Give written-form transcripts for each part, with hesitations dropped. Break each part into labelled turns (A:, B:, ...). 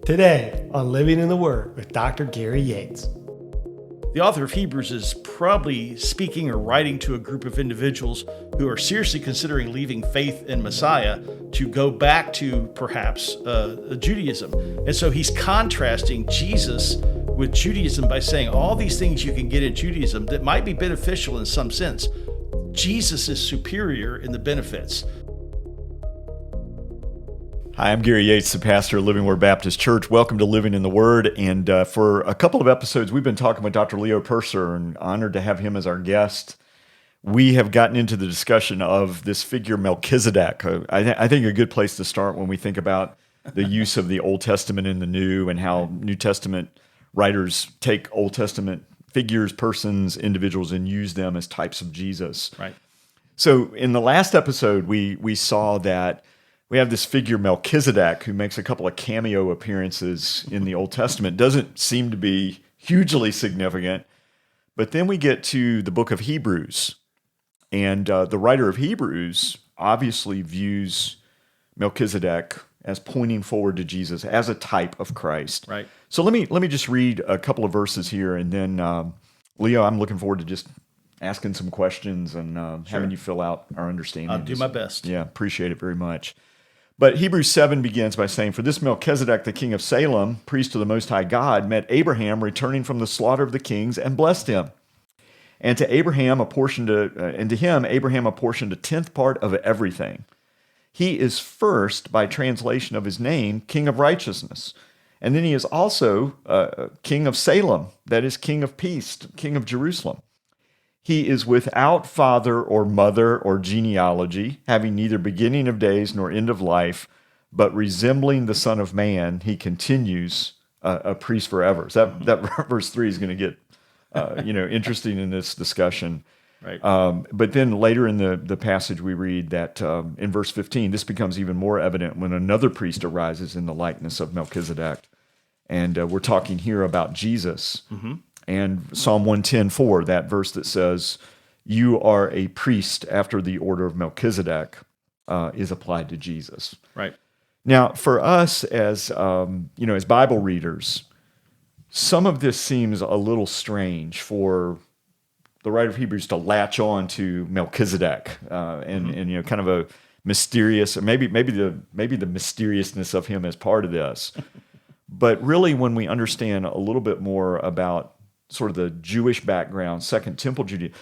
A: Today on Living in the Word with Dr. Gary Yates.
B: The author of Hebrews is probably speaking or writing to a group of individuals who are seriously considering leaving faith in Messiah to go back to perhaps Judaism. And so he's contrasting Jesus with Judaism by saying all these things you can get in Judaism that might be beneficial in some sense. Jesus is superior in the benefits.
C: Hi, I'm Gary Yates, the pastor of Living Word Baptist Church. Welcome to Living in the Word. And for a couple of episodes, we've been talking with Dr. Percer, and honored to have him as our guest. We have gotten into the discussion of this figure Melchizedek. I think a good place to start when we think about the use of the Old Testament in the New and how New Testament writers take Old Testament figures, persons, individuals, and use them as types of Jesus.
B: Right.
C: So in the last episode, we saw that we have this figure Melchizedek who makes a couple of cameo appearances in the Old Testament. Doesn't seem to be hugely significant. But then we get to the book of Hebrews. And the writer of Hebrews obviously views Melchizedek as pointing forward to Jesus as a type of Christ.
B: Right.
C: So let me just read a couple of verses here. And then, Leo, I'm looking forward to just asking some questions and having you fill out our understanding.
B: I'll do my best.
C: Yeah, appreciate it very much. But Hebrews 7 begins by saying, "For this Melchizedek, the king of Salem, priest of the Most High God, met Abraham returning from the slaughter of the kings and blessed him. And to Abraham apportioned Abraham apportioned a tenth part of everything. He is first, by translation of his name, King of Righteousness. And then he is also King of Salem, that is, King of Peace, King of Jerusalem. He is without father or mother or genealogy, having neither beginning of days nor end of life, but resembling the Son of Man, he continues a priest forever." So that verse 3 is going to get interesting in this discussion.
B: Right.
C: But then later in the passage we read that in verse 15, this becomes even more evident when another priest arises in the likeness of Melchizedek. And we're talking here about Jesus. Mm-hmm. And Psalm 110:4, that verse that says, "You are a priest after the order of Melchizedek," is applied to Jesus.
B: Right.
C: Now, for us as as Bible readers, some of this seems a little strange for the writer of Hebrews to latch on to Melchizedek and kind of a mysterious, or maybe the mysteriousness of him as part of this. But really, when we understand a little bit more about sort of the Jewish background, Second Temple Judaism,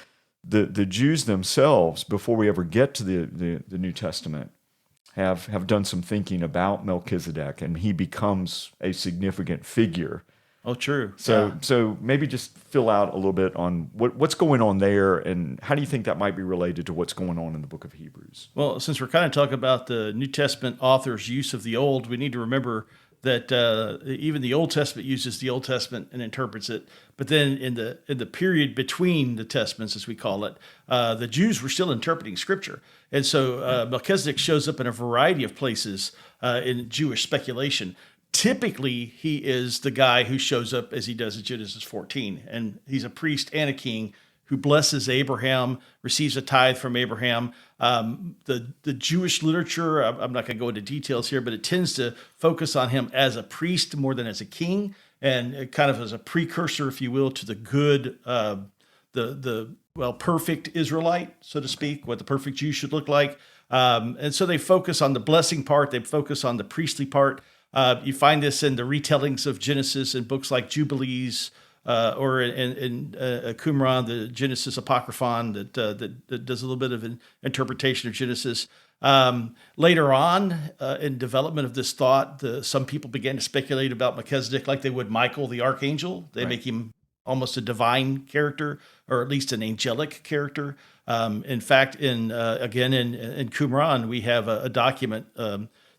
C: the Jews themselves, before we ever get to the New Testament, have done some thinking about Melchizedek, and he becomes a significant figure.
B: Oh, true.
C: So maybe just fill out a little bit on what's going on there, and how do you think that might be related to what's going on in the book of Hebrews?
B: Well, since we're kind of talking about the New Testament author's use of the Old, we need to remember that even the Old Testament uses the Old Testament and interprets it. But then in the period between the Testaments, as we call it, the Jews were still interpreting Scripture. And so Melchizedek shows up in a variety of places in Jewish speculation. Typically, he is the guy who shows up as he does in Genesis 14. And he's a priest and a king who blesses Abraham, receives a tithe from Abraham. The Jewish literature, I'm not going to go into details here, but it tends to focus on him as a priest more than as a king, and kind of as a precursor, if you will, to the good, perfect Israelite, so to speak, what the perfect Jew should look like. And so they focus on the blessing part, they focus on the priestly part. You find this in the retellings of Genesis in books like Jubilees, or in Qumran, the Genesis Apocryphon, that does a little bit of an interpretation of Genesis. Later on, in development of this thought, some people began to speculate about Melchizedek like they would Michael the archangel. They make him almost a divine character, or at least an angelic character. In fact, in Qumran, we have a document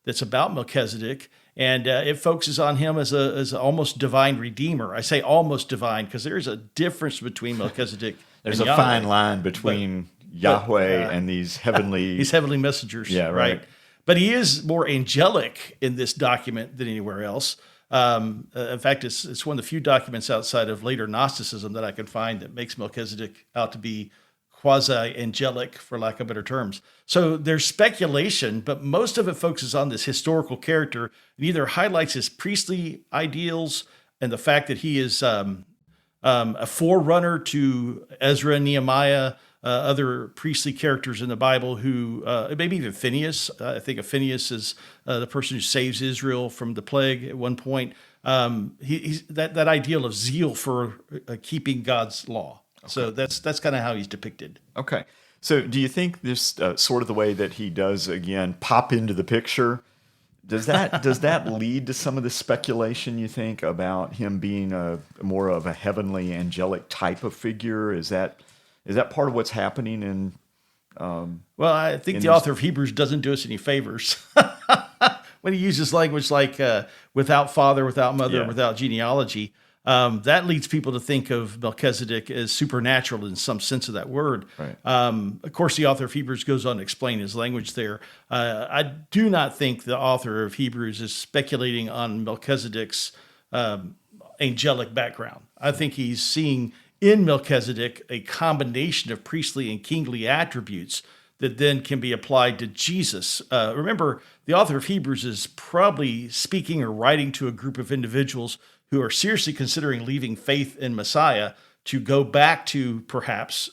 B: that's about Melchizedek. And it focuses on him as an almost divine redeemer. I say almost divine because there's a difference between Melchizedek
C: There's
B: and
C: a
B: Yahweh.
C: fine line between Yahweh and these heavenly...
B: These heavenly messengers.
C: Yeah, right.
B: But he is more angelic in this document than anywhere else. In fact, it's one of the few documents outside of later Gnosticism that I can find that makes Melchizedek out to be quasi-angelic, for lack of better terms. So there's speculation, but most of it focuses on this historical character and either highlights his priestly ideals and the fact that he is a forerunner to Ezra and Nehemiah, other priestly characters in the Bible who, maybe even Phineas. I think of Phineas as the person who saves Israel from the plague at one point. He's that ideal of zeal for keeping God's law. Okay. So that's kind of how he's depicted.
C: Okay. So do you think this sort of the way that he does, again, pop into the picture, does that lead to some of the speculation, you think, about him being more of a heavenly angelic type of figure? Is that part of what's happening in
B: well, I think the author of Hebrews doesn't do us any favors when he uses language like without father, without mother, without genealogy. That leads people to think of Melchizedek as supernatural in some sense of that word.
C: Right.
B: Of course, the author of Hebrews goes on to explain his language there. I do not think the author of Hebrews is speculating on Melchizedek's angelic background. I think he's seeing in Melchizedek a combination of priestly and kingly attributes that then can be applied to Jesus. Remember, the author of Hebrews is probably speaking or writing to a group of individuals who are seriously considering leaving faith in Messiah to go back to perhaps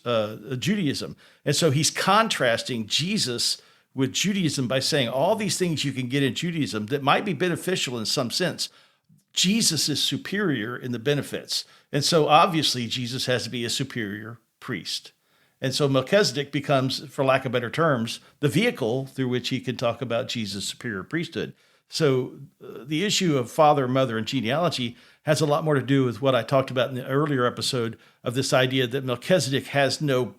B: Judaism. And so he's contrasting Jesus with Judaism by saying all these things you can get in Judaism that might be beneficial in some sense. Jesus is superior in the benefits. And so obviously Jesus has to be a superior priest. And so Melchizedek becomes, for lack of better terms, the vehicle through which he can talk about Jesus' superior priesthood. So the issue of father, mother, and genealogy has a lot more to do with what I talked about in the earlier episode of this idea that Melchizedek has no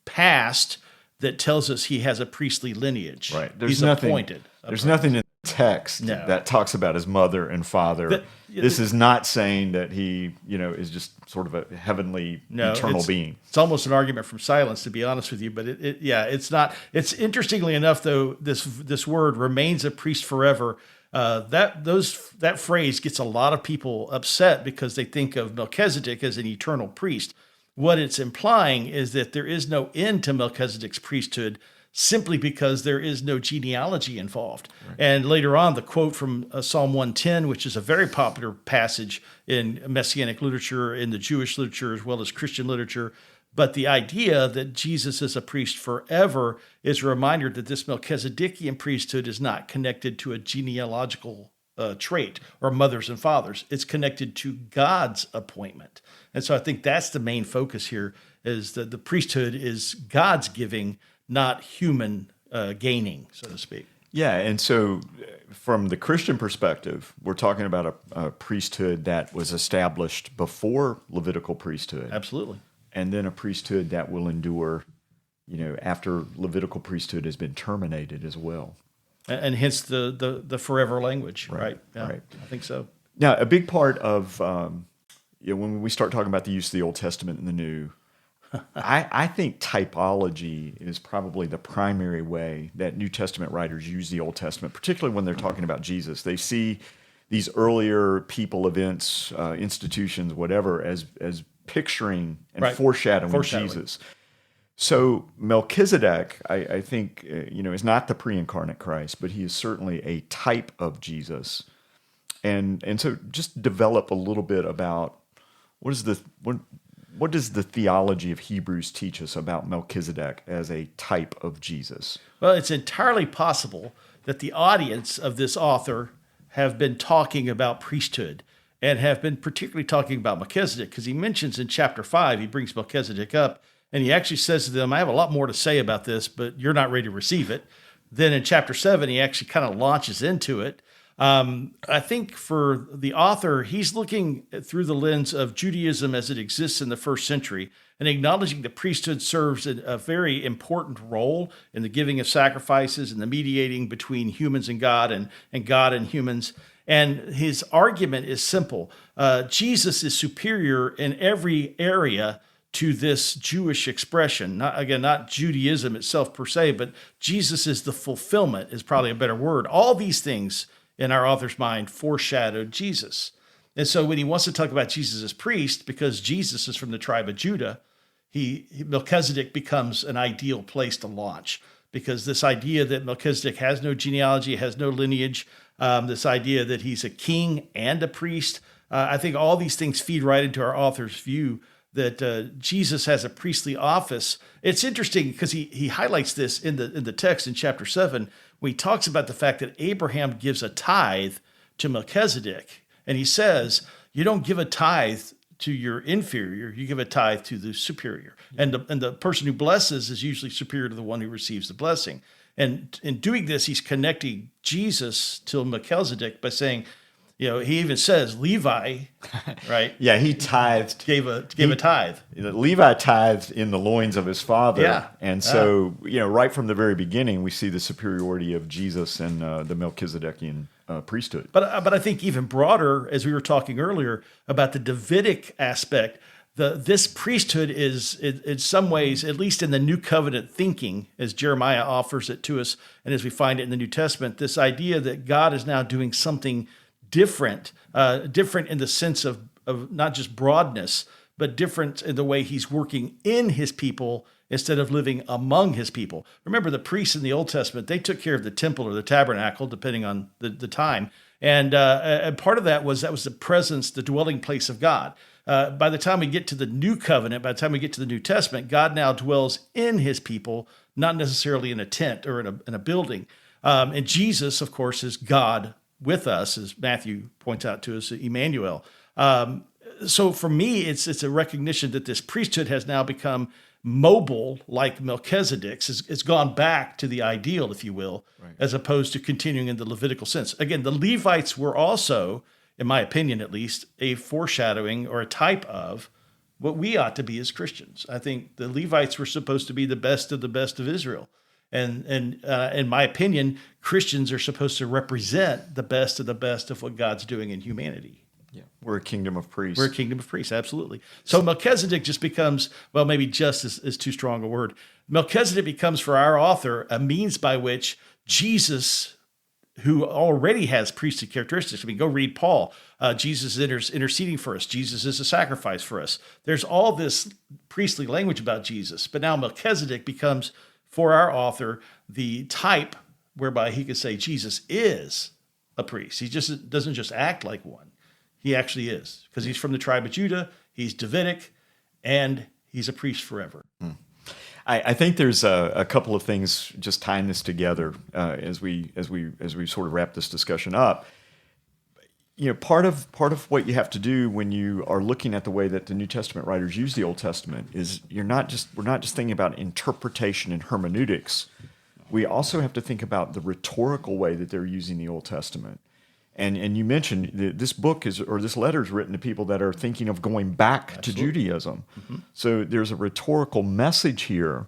B: past that tells us he has a priestly lineage.
C: Right.
B: He's appointed.
C: There's nothing in the text that talks about his mother and father. This is not saying that he, is just sort of a heavenly, eternal being. It's
B: almost an argument from silence, to be honest with you. But it's not. It's interestingly enough, though, this word remains a priest forever. That phrase gets a lot of people upset because they think of Melchizedek as an eternal priest. What it's implying is that there is no end to Melchizedek's priesthood simply because there is no genealogy involved. Right. And later on, the quote from Psalm 110, which is a very popular passage in Messianic literature, in the Jewish literature, as well as Christian literature. But the idea that Jesus is a priest forever is a reminder that this Melchizedekian priesthood is not connected to a genealogical trait or mothers and fathers. It's connected to God's appointment. And so I think that's the main focus here, is that the priesthood is God's giving, not human gaining, so to speak.
C: Yeah, and so from the Christian perspective, we're talking about a priesthood that was established before Levitical priesthood.
B: Absolutely.
C: And then a priesthood that will endure, after Levitical priesthood has been terminated as well.
B: And hence the forever language, right? Yeah,
C: right.
B: I think so.
C: Now, a big part of, when we start talking about the use of the Old Testament and the New, I think typology is probably the primary way that New Testament writers use the Old Testament, particularly when they're talking about Jesus. They see these earlier people, events, institutions, whatever, as picturing and foreshadowing Jesus. So Melchizedek, I think, is not the pre-incarnate Christ, but he is certainly a type of Jesus. And so just develop a little bit about what does the theology of Hebrews teach us about Melchizedek as a type of Jesus?
B: Well, it's entirely possible that the audience of this author have been talking about priesthood and have been particularly talking about Melchizedek, because he mentions in chapter 5, he brings Melchizedek up, and he actually says to them, I have a lot more to say about this, but you're not ready to receive it. Then in chapter 7, he actually kind of launches into it. I think for the author, he's looking through the lens of Judaism as it exists in the first century and acknowledging the priesthood serves a very important role in the giving of sacrifices and the mediating between humans and God and God and humans. And his argument is simple. Jesus is superior in every area to this Jewish expression. Not Judaism itself per se, but Jesus is the fulfillment, is probably a better word. All these things in our author's mind, foreshadowed Jesus. And so when he wants to talk about Jesus as priest, because Jesus is from the tribe of Judah, Melchizedek becomes an ideal place to launch, because this idea that Melchizedek has no genealogy, has no lineage, this idea that he's a king and a priest, I think all these things feed right into our author's view that Jesus has a priestly office. It's interesting because he highlights this in the text in chapter 7, when he talks about the fact that Abraham gives a tithe to Melchizedek. And he says, you don't give a tithe to your inferior, you give a tithe to the superior. And the person who blesses is usually superior to the one who receives the blessing. And in doing this, he's connecting Jesus to Melchizedek by saying, he even says Levi, right?
C: Yeah, he tithed.
B: Gave a tithe.
C: Levi tithed in the loins of his father.
B: Yeah.
C: And so, right from the very beginning, we see the superiority of Jesus and the Melchizedekian priesthood.
B: But I think even broader, as we were talking earlier about the Davidic aspect, this priesthood is in some ways, at least in the New Covenant thinking, as Jeremiah offers it to us, and as we find it in the New Testament, this idea that God is now doing something different in the sense of not just broadness, but different in the way he's working in his people instead of living among his people. Remember, the priests in the Old Testament, they took care of the temple or the tabernacle, depending on the time. And part of that was the presence, the dwelling place of God. By the time we get to the New Covenant, by the time we get to the New Testament, God now dwells in his people, not necessarily in a tent or in a building. And Jesus, of course, is God with us, as Matthew points out to us, Emmanuel. So for me, it's a recognition that this priesthood has now become mobile, like Melchizedek's. It's gone back to the ideal, if you will, right, as opposed to continuing in the Levitical sense. Again, the Levites were also, in my opinion at least, a foreshadowing or a type of what we ought to be as Christians. I think the Levites were supposed to be the best of Israel. And in my opinion, Christians are supposed to represent the best of what God's doing in humanity.
C: Yeah, we're a kingdom of priests.
B: We're a kingdom of priests, absolutely. So Melchizedek just becomes, well, maybe just is too strong a word. Melchizedek becomes for our author a means by which Jesus, who already has priestly characteristics. I mean, go read Paul. Jesus is interceding for us. Jesus is a sacrifice for us. There's all this priestly language about Jesus, but now Melchizedek becomes, for our author, the type whereby he could say Jesus is a priest. He just doesn't just act like one. He actually is, because he's from the tribe of Judah, he's Davidic, and he's a priest forever.
C: I think there's a couple of things just tying this together as we sort of wrap this discussion up. Part of what you have to do when you are looking at the way that the New Testament writers use the Old Testament is we're not just thinking about interpretation and hermeneutics. We also have to think about the rhetorical way that they're using the Old Testament. And you mentioned this book this letter is written to people that are thinking of going back to Judaism. Mm-hmm. So there's a rhetorical message here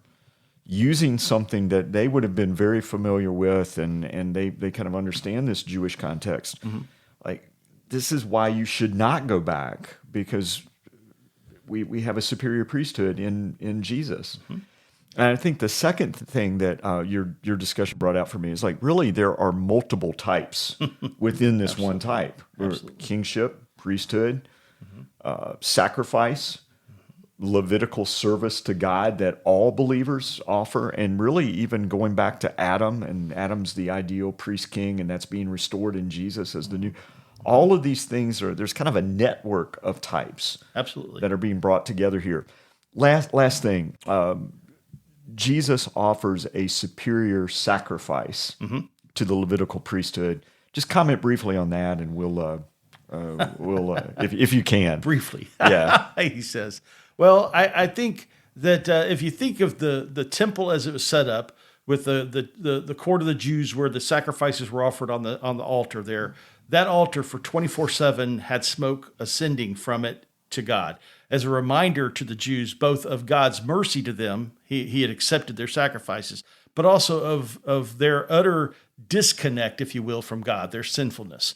C: using something that they would have been very familiar with, and they kind of understand this Jewish context. Mm-hmm. Like, this is why you should not go back, because we have a superior priesthood in Jesus. Mm-hmm. And I think the second thing that your discussion brought out for me is, like, really there are multiple types within this one type. Kingship, priesthood, sacrifice, Levitical service to God that all believers offer, and really even going back to Adam, and Adam's the ideal priest king, and that's being restored in Jesus as the new. All of these things there's kind of a network of types that are being brought together here. Last thing. Jesus offers a superior sacrifice to the Levitical priesthood. Just comment briefly on that, and we'll if you can.
B: Briefly.
C: Yeah.
B: He says, well, I think that if you think of the temple as it was set up, with the court of the Jews where the sacrifices were offered on the altar there, that altar for 24/7 had smoke ascending from it to God, as a reminder to the Jews both of God's mercy to them, he had accepted their sacrifices, but also of their utter disconnect, if you will, from God, their sinfulness.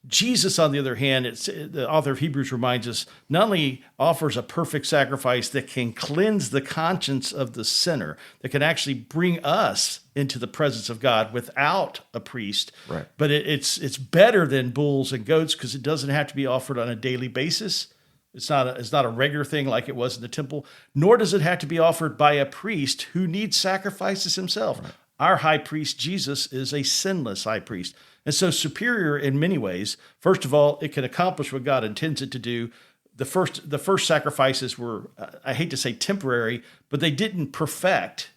B: Jesus, on the other hand, the author of Hebrews reminds us, not only offers a perfect sacrifice that can cleanse the conscience of the sinner, that can actually bring us into the presence of God without a priest,
C: Right.
B: but it's better than bulls and goats because it doesn't have to be offered on a daily basis. It's not a regular thing like it was in the temple, nor does it have to be offered by a priest who needs sacrifices himself. Right. Our high priest, Jesus, is a sinless high priest. And so superior in many ways. First of all, it can accomplish what God intends it to do. The first sacrifices were, I hate to say temporary, but they didn't perfect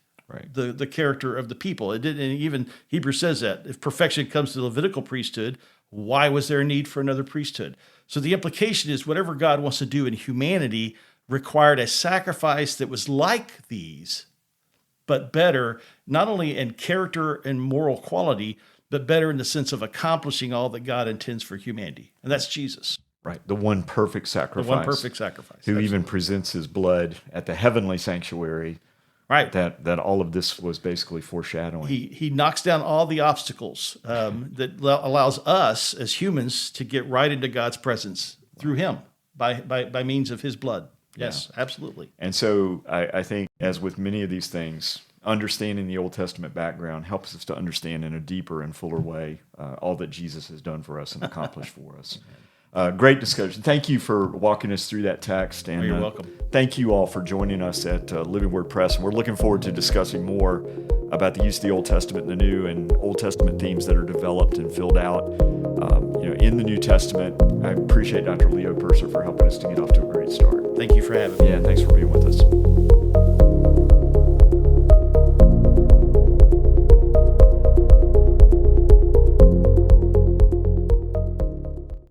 B: the character of the people. It didn't, and even Hebrews says that. If perfection comes to the Levitical priesthood, why was there a need for another priesthood? So the implication is whatever God wants to do in humanity required a sacrifice that was like these, but better, not only in character and moral quality, but better in the sense of accomplishing all that God intends for humanity. And that's Jesus.
C: Right. The one perfect sacrifice.
B: The one perfect sacrifice.
C: Who
B: Absolutely.
C: even presents his blood at the heavenly sanctuary.
B: Right.
C: That all of this was basically foreshadowing.
B: He knocks down all the obstacles that allows us as humans to get right into God's presence through him by means of his blood. Yes, absolutely.
C: And so I think, as with many of these things, understanding the Old Testament background helps us to understand in a deeper and fuller way all that Jesus has done for us and accomplished for us. Great discussion. Thank you for walking us through that text. And
B: you're welcome.
C: Thank you all for joining us at Living Word Press. We're looking forward to discussing more about the use of the Old Testament and the New, and Old Testament themes that are developed and filled out in the New Testament. I appreciate Dr. Leo Percer for helping us to get off to a great start.
B: Thank you for having me.
C: Yeah, thanks for being with us.